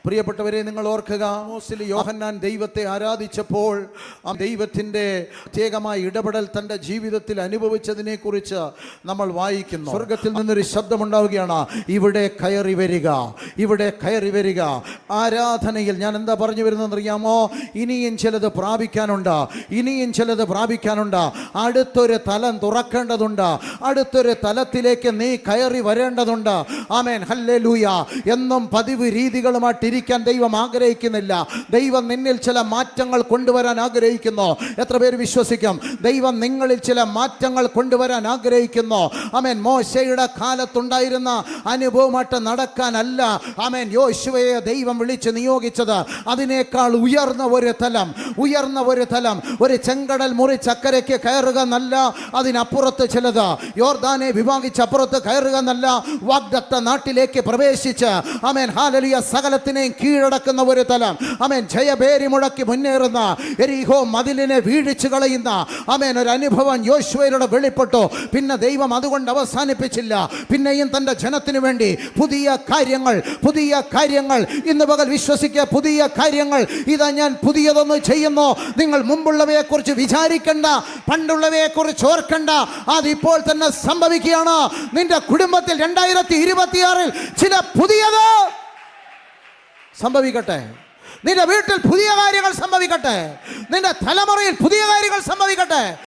പ്രിയപ്പെട്ടവരെ, നിങ്ങൾ ഓർക്കുക, യോഹന്നാൻ ദൈവത്തെ ആരാധിച്ചപ്പോൾ ആ ദൈവത്തിൻ്റെ പ്രത്യേകമായ ഇടപെടൽ തൻ്റെ ജീവിതത്തിൽ അനുഭവിച്ചതിനെ കുറിച്ച് നമ്മൾ വായിക്കുന്നു. സ്വർഗത്തിൽ നിന്നൊരു ശബ്ദമുണ്ടാവുകയാണ്, ഇവിടെ കയറി വരിക, ഇവിടെ കയറി വരിക. ആരാധനയിൽ ഞാൻ എന്താ പറഞ്ഞു വരുന്നതെന്ന് അറിയാമോ? ഇനിയും ചിലത് പ്രാപിക്കാനുണ്ട്, ഇനിയും ചിലത് പ്രാപിക്കാനുണ്ട്. അടുത്തൊരു തലം തുറക്കേണ്ടതുണ്ട്, അടുത്തൊരു തലത്തിലേക്ക് നീ കയറി വരേണ്ടതുണ്ട്. ആമേൻ, ഹല്ലേലൂയ. എന്നും പതിവ് രീതികളുമായിട്ട് ഇരിക്കാൻ ദൈവം ആഗ്രഹിക്കുന്നില്ല. ദൈവം നിന്നിൽ ചില മാറ്റങ്ങൾ കൊണ്ടുവരാൻ ആഗ്രഹിക്കുന്നു. എത്ര പേര് വിശ്വസിക്കും? ദൈവം നിങ്ങളിൽ ചില മാറ്റങ്ങൾ കൊണ്ടുവരാൻ ആഗ്രഹിക്കുന്നു. ആമേൻ. മോശയുടെ കാലത്തുണ്ടായിരുന്ന അനുഭവമായിട്ട് നടക്കാനല്ല ആമേൻ യോശുവയെ ദൈവം വിളിച്ച് നിയോഗിച്ചത്. അതിനേക്കാൾ ഉയർന്ന ഒരു തലം, ഉയർന്ന ഒരു തലം. ഒരു ചെങ്കടൽ മുറിച്ച് അക്കരയ്ക്ക് കയറുക എന്നല്ല, അതിനപ്പുറത്ത് ചിലത്. യോർദാനെ വിഭാഗിച്ചപ്പുറത്ത് കയറുക എന്നല്ല, വാഗ്ദത്ത നാട്ടിലേക്ക് പ്രവേശിച്ച് ആമേൻ ഹല്ലേലൂയ സകലത്തിനെയും കീഴടക്കുന്ന ഒരു തലം. ആമേൻ. ജയഭേരി മുഴക്കി മുന്നേറുന്ന, എരിഹോ മതിലിനെ വീഴിച്ചു കളയുന്ന ആമേൻ ഒരു അനുഭവം യോശുവയിലൂടെ വെളിപ്പെട്ടു. പിന്നെ ദൈവം അതുകൊണ്ട് അവസാനിപ്പിച്ചില്ല. പിന്നെയും തൻ്റെ ജനത്തിനു വേണ്ടി പുതിയ കാര്യങ്ങൾ, പുതിയ കാര്യങ്ങൾ. ഇന്ന് പകൽ വിശ്വസിക്കുക, പുതിയ കാര്യങ്ങൾ. ഇതാ ഞാൻ പുതിയതൊന്ന് ചെയ്യുന്നു. നിങ്ങൾ മുമ്പുള്ളവയെക്കുറിച്ച് വിചാരിക്കണ്ട, പണ്ടുള്ളവയെക്കുറിച്ച് ഓർക്കണ്ട. അതിപ്പോൾ തന്നെ സംഭവിക്കുകയാണ്. നിന്റെ കുടുംബത്തിൽ 2026 ചില പുതിയത് സംഭവിക്കട്ടെ. നിന്റെ വീട്ടിൽ പുതിയ കാര്യങ്ങൾ സംഭവിക്കട്ടെ. നിന്റെ തലമുറയിൽ പുതിയ കാര്യങ്ങൾ സംഭവിക്കട്ടെ.